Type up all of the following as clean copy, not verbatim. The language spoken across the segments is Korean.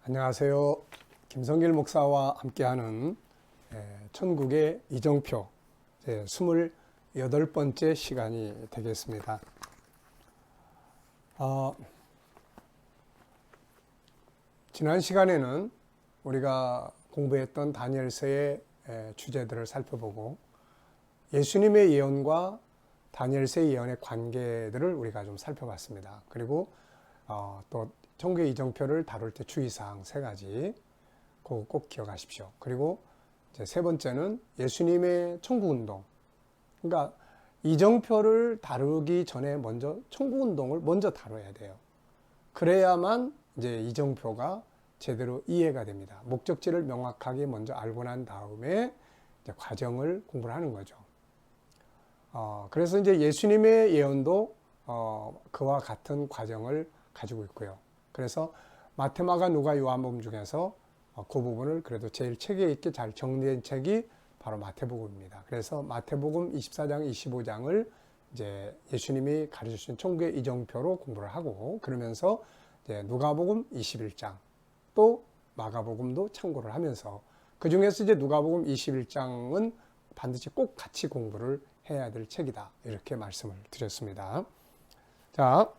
안녕하세요. 김성길 목사와 함께하는 천국의 이정표 28번째 시간이 되겠습니다. 지난 시간에는 우리가 공부했던 다니엘서의 주제들을 살펴보고 예수님의 예언과 다니엘서의 예언의 관계들을 우리가 좀 살펴봤습니다. 그리고 또 천국의 이정표를 다룰 때 주의사항 3가지 그거 꼭 기억하십시오. 그리고 이제 3번째는 예수님의 천국운동. 그러니까 이정표를 다루기 전에 먼저 천국운동을 먼저 다뤄야 돼요. 그래야만 이제 이정표가 제대로 이해가 됩니다. 목적지를 명확하게 먼저 알고 난 다음에 이제 과정을 공부를 하는 거죠. 그래서 이제 예수님의 예언도 그와 같은 과정을 가지고 있고요. 그래서 마태, 마가, 누가, 요한복음 중에서 그 부분을 그래도 제일 체계 있게 잘 정리된 책이 바로 마태복음입니다. 그래서 마태복음 24장, 25장을 이제 예수님이 가르쳐 주신 천국의 이정표로 공부를 하고, 그러면서 이제 누가복음 21장 또 마가복음도 참고를 하면서, 그 중에서 이제 누가복음 21장은 반드시 꼭 같이 공부를 해야 될 책이다, 이렇게 말씀을 드렸습니다. 자,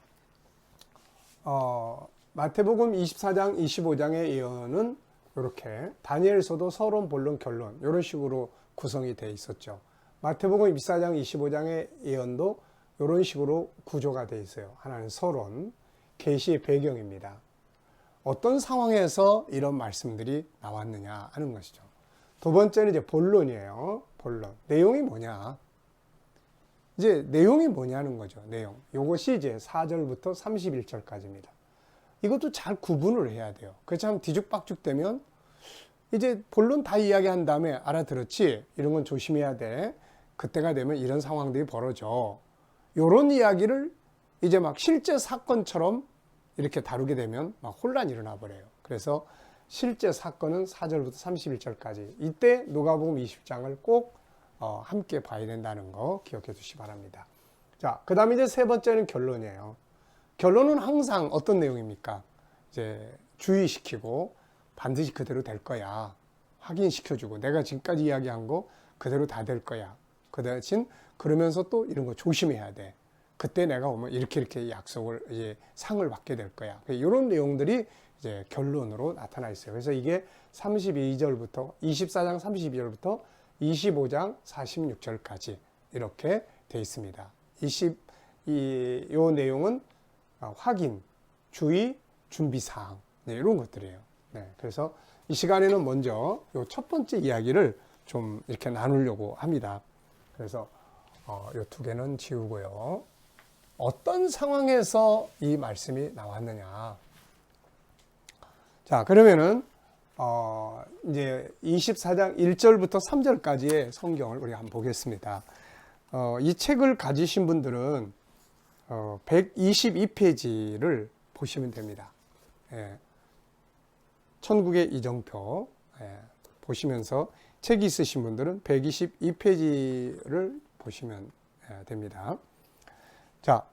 마태복음 24장, 25장의 예언은 이렇게 다니엘서도 서론, 본론, 결론 이런 식으로 구성이 되어 있었죠. 마태복음 24장, 25장의 예언도 이런 식으로 구조가 되어 있어요. 하나는 서론, 계시의 배경입니다. 어떤 상황에서 이런 말씀들이 나왔느냐 하는 것이죠. 두 번째는 이제 본론이에요. 본론. 내용이 뭐냐? 이제 내용이 뭐냐는 거죠. 내용. 이것이 이제 4절부터 31절까지입니다. 이것도 잘 구분을 해야 돼요. 그렇지 않으면 뒤죽박죽 되면 이제 본론 다 이야기한 다음에 알아들었지? 이런 건 조심해야 돼. 그때가 되면 이런 상황들이 벌어져. 이런 이야기를 이제 막 실제 사건처럼 이렇게 다루게 되면 막 혼란이 일어나 버려요. 그래서 실제 사건은 4절부터 31절까지. 이때 누가복음 20장을 꼭 함께 봐야 된다는 거 기억해 주시기 바랍니다. 자, 그 다음에 이제 3번째는 결론이에요. 결론은 항상 어떤 내용입니까? 이제 주의시키고 반드시 그대로 될 거야. 확인시켜주고 내가 지금까지 이야기한 거 그대로 다 될 거야. 그 대신 그러면서 또 이런 거 조심해야 돼. 그때 내가 오면 이렇게 약속을, 이제 상을 받게 될 거야. 이런 내용들이 이제 결론으로 나타나 있어요. 그래서 이게 32절부터 24장 32절부터 25장 46절까지 이렇게 돼 있습니다. 이 내용은 확인, 주의, 준비사항, 이런 것들이에요. 그래서 이 시간에는 먼저 이 첫 번째 이야기를 좀 이렇게 나누려고 합니다. 그래서 이 2개는 지우고요. 어떤 상황에서 이 말씀이 나왔느냐. 자, 그러면은 이제 24장 1절부터 3절까지의 성경을 우리가 한번 보겠습니다. 이 책을 가지신 분들은 122페이지를 보시면 됩니다. 천국의 이정표 보시면서 책이 있으신 분들은 122페이지를 보시면 됩니다. 자,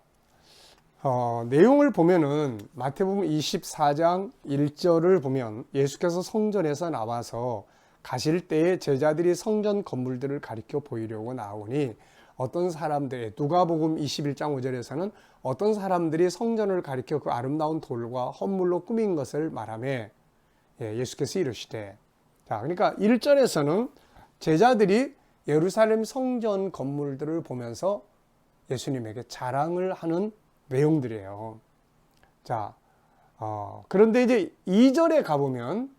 내용을 보면은 마태복음 24장 1절을 보면 예수께서 성전에서 나와서 가실 때에 제자들이 성전 건물들을 가리켜 보이려고 나오니 어떤 사람들의, 누가복음 21장 5절에서는 어떤 사람들이 성전을 가리켜 그 아름다운 돌과 헌물로 꾸민 것을 말하며 예수께서 이르시되, 자, 그러니까 1절에서는 제자들이 예루살렘 성전 건물들을 보면서 예수님에게 자랑을 하는 내용들이에요. 자, 그런데 이제 2절에 가보면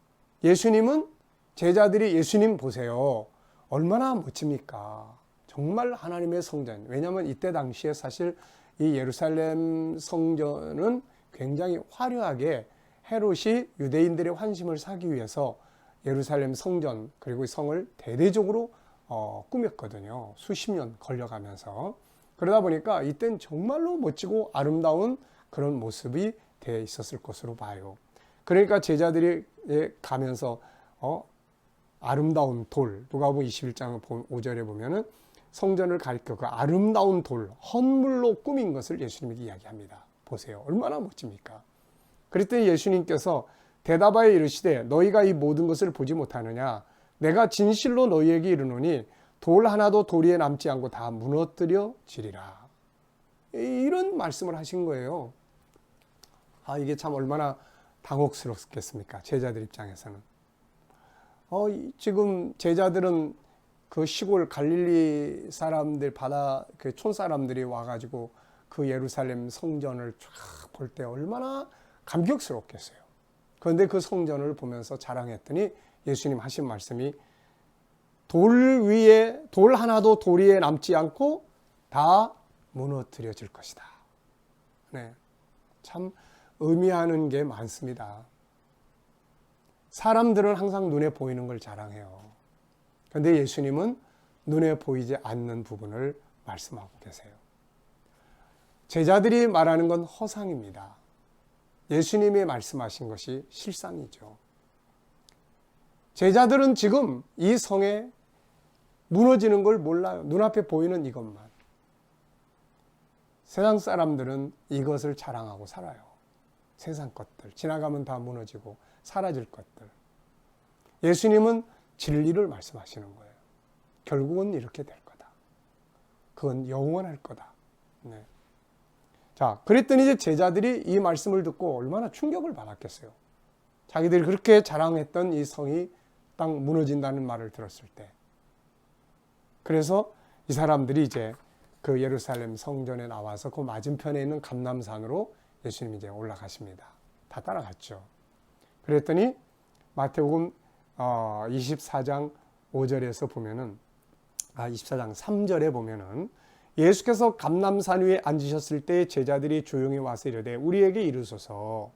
예수님은, 제자들이 예수님 보세요. 얼마나 멋집니까? 정말 하나님의 성전. 왜냐하면 이때 당시에 사실 이 예루살렘 성전은 굉장히 화려하게 헤롯이 유대인들의 환심을 사기 위해서 예루살렘 성전 그리고 성을 대대적으로 꾸몄거든요. 수십 년 걸려가면서. 그러다 보니까 이때는 정말로 멋지고 아름다운 그런 모습이 되어 있었을 것으로 봐요. 그러니까 제자들이 가면서 아름다운 돌, 누가복음 21장 5절에 보면은 성전을 가리켜 그 아름다운 돌, 헌물로 꾸민 것을 예수님이 이야기합니다. 보세요. 얼마나 멋집니까? 그랬더니 예수님께서 대답하여 이르시되 너희가 이 모든 것을 보지 못하느냐? 내가 진실로 너희에게 이르노니 돌 하나도 도리에 남지 않고 다 무너뜨려지리라. 이런 말씀을 하신 거예요. 이게 참 얼마나 당혹스럽겠습니까? 제자들 입장에서는. 지금 제자들은 그 시골 갈릴리 사람들, 그 촌 사람들이 와가지고 그 예루살렘 성전을 쫙 볼 때 얼마나 감격스럽겠어요. 그런데 그 성전을 보면서 자랑했더니 예수님 하신 말씀이 돌 하나도 돌 위에 남지 않고 다 무너뜨려질 것이다. 네, 참 의미하는 게 많습니다. 사람들은 항상 눈에 보이는 걸 자랑해요. 그런데 예수님은 눈에 보이지 않는 부분을 말씀하고 계세요. 제자들이 말하는 건 허상입니다. 예수님이 말씀하신 것이 실상이죠. 제자들은 지금 이 성에 무너지는 걸 몰라요. 눈앞에 보이는 이것만. 세상 사람들은 이것을 자랑하고 살아요. 세상 것들. 지나가면 다 무너지고 사라질 것들. 예수님은 진리를 말씀하시는 거예요. 결국은 이렇게 될 거다. 그건 영원할 거다. 네. 자, 그랬더니 이제 제자들이 이 말씀을 듣고 얼마나 충격을 받았겠어요. 자기들이 그렇게 자랑했던 이 성이 딱 무너진다는 말을 들었을 때. 그래서 이 사람들이 이제 그 예루살렘 성전에 나와서 그 맞은편에 있는 감람산으로 예수님이 이제 올라가십니다. 다 따라갔죠. 그랬더니 마태복음 24장 5절에서 보면은 24장 3절에 보면은 예수께서 감람산 위에 앉으셨을 때 제자들이 조용히 와서 이르되 우리에게 이르소서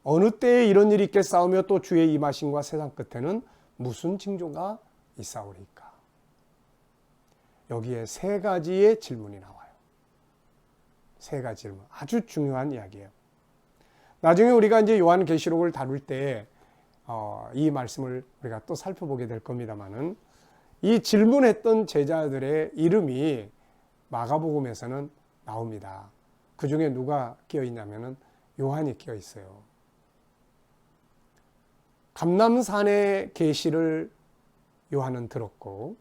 어느 때에 이런 일이 있겠사오며 또 주의 임하심과 세상 끝에는 무슨 징조가 있사오리까? 여기에 세 가지의 질문이 나와요. 세 가지 질문. 아주 중요한 이야기예요. 나중에 우리가 이제 요한계시록을 다룰 때 이 말씀을 우리가 또 살펴보게 될 겁니다만은 이 질문했던 제자들의 이름이 마가복음에서는 나옵니다. 그 중에 누가 끼어 있냐면은 요한이 끼어 있어요. 감람산의 계시를 요한은 들었고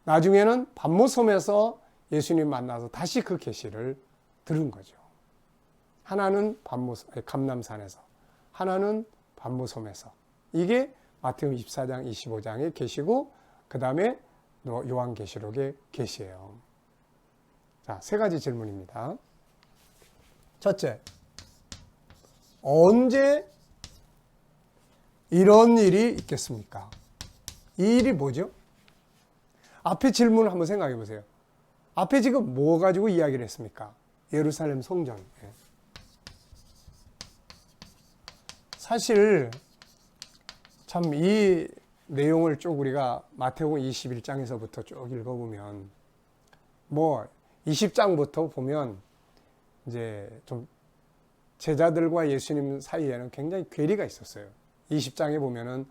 나중에는 반모섬에서 예수님 만나서 다시 그 계시를 들은 거죠. 하나는 감람산에서, 하나는 반모섬에서. 이게 마태복음 24장, 25장의 계시고 그 다음에 요한계시록의 계시예요. 자, 세 가지 질문입니다. 첫째, 언제 이런 일이 있겠습니까? 이 일이 뭐죠? 앞에 질문을 한번 생각해 보세요. 앞에 지금 뭐 가지고 이야기를 했습니까? 예루살렘 성전. 사실 참 이 내용을 쭉 우리가 마태복음 21장에서부터 쭉 읽어보면 20장부터 보면 이제 좀 제자들과 예수님 사이에는 굉장히 괴리가 있었어요. 20장에 보면은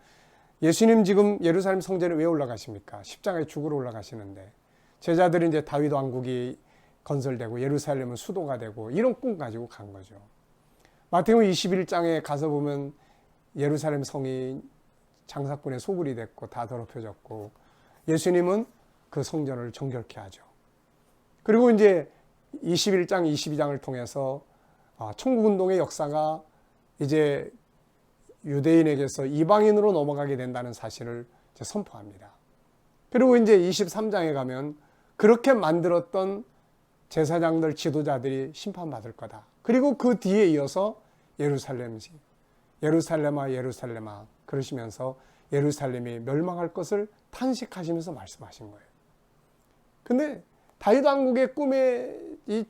예수님 지금 예루살렘 성전에 왜 올라가십니까? 십자가에 죽으러 올라가시는데 제자들이 이제 다윗 왕국이 건설되고 예루살렘은 수도가 되고 이런 꿈 가지고 간 거죠. 마태복음 21장에 가서 보면 예루살렘 성이 장사꾼의 소굴이 됐고 다 더럽혀졌고 예수님은 그 성전을 정결케 하죠. 그리고 이제 21장, 22장을 통해서 천국운동의 역사가 이제 유대인에게서 이방인으로 넘어가게 된다는 사실을 이제 선포합니다. 그리고 이제 23장에 가면 그렇게 만들었던 제사장들, 지도자들이 심판받을 거다. 그리고 그 뒤에 이어서 예루살렘아 예루살렘아 그러시면서 예루살렘이 멸망할 것을 탄식하시면서 말씀하신 거예요. 근데 다윗 왕국의 꿈에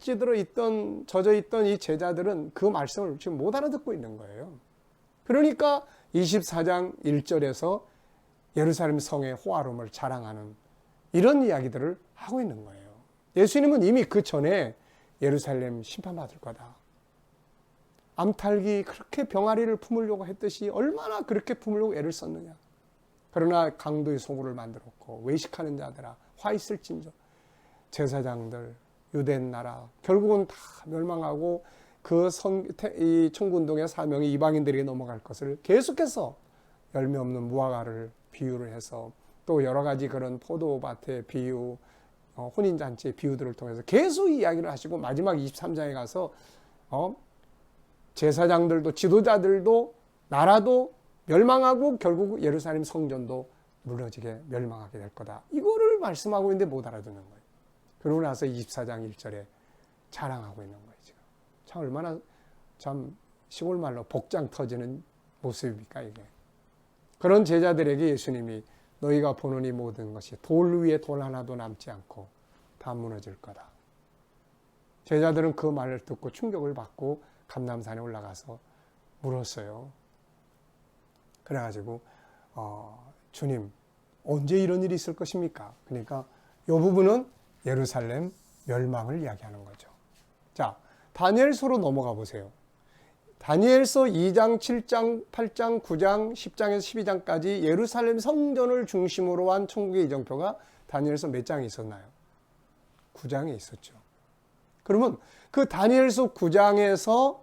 젖어 있던 이 제자들은 그 말씀을 지금 못 알아듣고 있는 거예요. 그러니까 24장 1절에서 예루살렘 성의 호화로움을 자랑하는 이런 이야기들을 하고 있는 거예요. 예수님은 이미 그 전에 예루살렘 심판받을 거다. 암탈기 그렇게 병아리를 품으려고 했듯이 얼마나 그렇게 품으려고 애를 썼느냐. 그러나 강도의 소굴을 만들었고 외식하는 자들아 화 있을진저 제사장들 유대 나라 결국은 다 멸망하고 이 청군동의 사명이 이방인들에게 넘어갈 것을 계속해서 열매 없는 무화과를 비유를 해서 또 여러 가지 그런 포도밭의 비유, 혼인잔치의 비유들을 통해서 계속 이야기를 하시고 마지막 23장에 가서 제사장들도 지도자들도 나라도 멸망하고 결국 예루살렘 성전도 무너지게 멸망하게 될 거다. 이거를 말씀하고 있는데 못 알아듣는 거예요. 그러고 나서 24장 1절에 자랑하고 있는 거예요. 지금. 참 얼마나 참 시골 말로 복장 터지는 모습입니까 이게. 그런 제자들에게 예수님이 너희가 보는 이 모든 것이 돌 위에 돌 하나도 남지 않고 다 무너질 거다. 제자들은 그 말을 듣고 충격을 받고 감람산에 올라가서 물었어요. 그래가지고 주님 언제 이런 일이 있을 것입니까? 그러니까 이 부분은 예루살렘 멸망을 이야기하는 거죠. 자, 다니엘서로 넘어가 보세요. 다니엘서 2장, 7장, 8장, 9장, 10장에서 12장까지 예루살렘 성전을 중심으로 한 천국의 이정표가 다니엘서 몇 장이 있었나요? 9장에 있었죠. 그러면 그 다니엘서 9장에서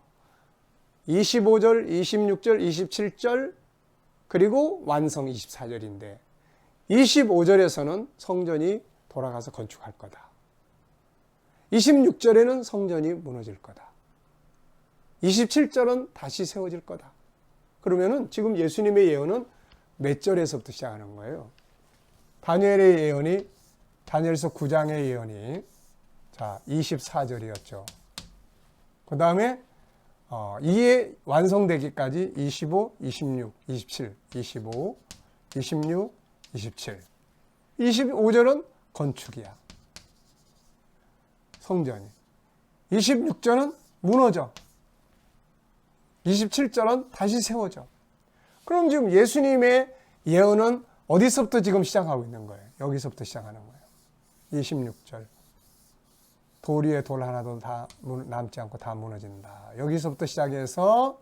25절, 26절, 27절 그리고 완성 24절인데 25절에서는 성전이 돌아가서 건축할 거다. 26절에는 성전이 무너질 거다. 27절은 다시 세워질 거다. 그러면은 지금 예수님의 예언은 몇 절에서부터 시작하는 거예요? 다니엘의 예언이 다니엘서 9장의 예언이 자 24절이었죠. 그 다음에 이에 완성되기까지 25, 26, 27, 25, 26, 27. 25절은 건축이야. 성전이. 26절은 무너져. 27절은 다시 세워져. 그럼 지금 예수님의 예언은 어디서부터 지금 시작하고 있는 거예요? 여기서부터 시작하는 거예요. 26절. 돌 위에 돌 하나도 다 남지 않고 다 무너진다. 여기서부터 시작해서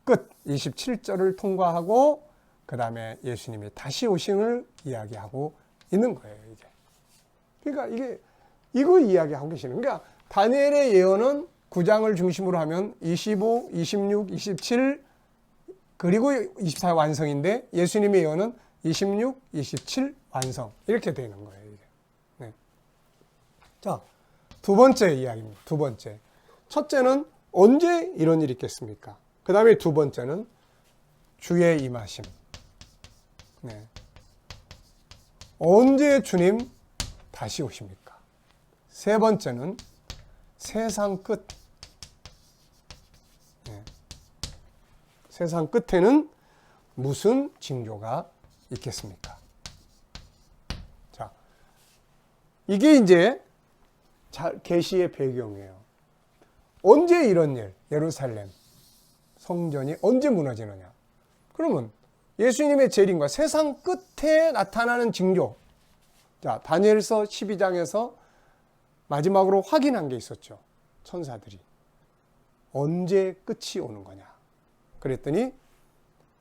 끝 27절을 통과하고 그 다음에 예수님이 다시 오심을 이야기하고 있는 거예요. 이제. 그러니까 이거 이야기하고 계시는. 그러니까 다니엘의 예언은 9장을 중심으로 하면 25, 26, 27 그리고 24 완성인데 예수님의 예언은 26, 27 완성 이렇게 되는 거예요. 이제. 네. 자, 두 번째 이야기입니다. 두 번째. 첫째는 언제 이런 일이 있겠습니까? 그 다음에 두 번째는 주의 임하심. 네. 언제 주님 다시 오십니까? 세 번째는 세상 끝. 네. 세상 끝에는 무슨 징조가 있겠습니까? 자, 이게 이제 계시의 배경이에요. 언제 이런 일, 예루살렘 성전이 언제 무너지느냐? 그러면 예수님의 재림과 세상 끝에 나타나는 징조. 자, 다니엘서 12장에서 마지막으로 확인한 게 있었죠. 천사들이. 언제 끝이 오는 거냐? 그랬더니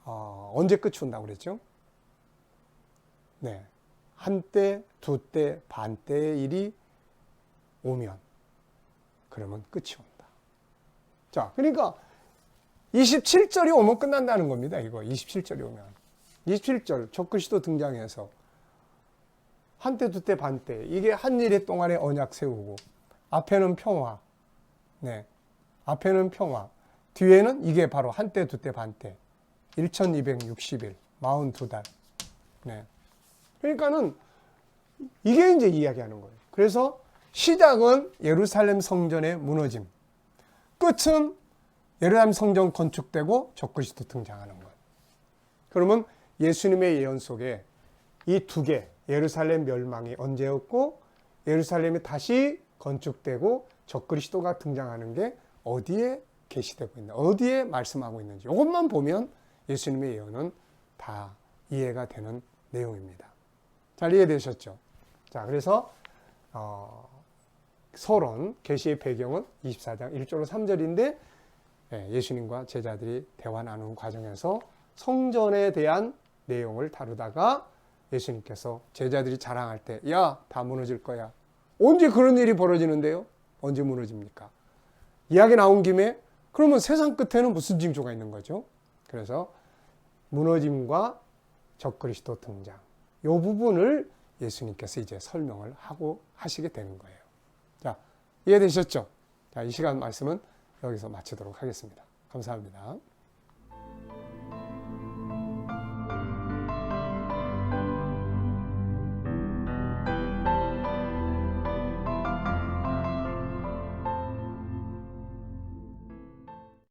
언제 끝이 온다고 그랬죠? 네. 한때, 두때, 반때의 일이 오면 그러면 끝이 온다. 자, 그러니까 27절이 오면 끝난다는 겁니다. 이거 27절이 오면 27절 적그리스도 등장해서 한때, 두때, 반때 이게 한 일의 동안에 언약 세우고 앞에는 평화, 네, 앞에는 평화, 뒤에는 이게 바로 한때, 두때, 반때 1260일, 42달. 네. 그러니까는 이게 이제 이야기하는 거예요. 그래서 시작은 예루살렘 성전의 무너짐, 끝은 예루살렘 성전 건축되고 적그리스도 등장하는 거예요. 그러면 예수님의 예언 속에 이 두 개, 예루살렘 멸망이 언제였고 예루살렘이 다시 건축되고 적그리스도가 등장하는 게 어디에 계시되고 있나, 어디에 말씀하고 있는지 이것만 보면 예수님의 예언은 다 이해가 되는 내용입니다. 잘 이해되셨죠? 자, 그래서 서론, 계시의 배경은 24장 1절로 3절인데 예수님과 제자들이 대화 나누는 과정에서 성전에 대한 내용을 다루다가 예수님께서 제자들이 자랑할 때, 야, 다 무너질 거야. 언제 그런 일이 벌어지는데요? 언제 무너집니까? 이야기 나온 김에 그러면 세상 끝에는 무슨 징조가 있는 거죠? 그래서 무너짐과 적그리스도 등장. 이 부분을 예수님께서 이제 설명을 하고 하시게 되는 거예요. 자, 이해되셨죠? 자, 이 시간 말씀은 여기서 마치도록 하겠습니다. 감사합니다.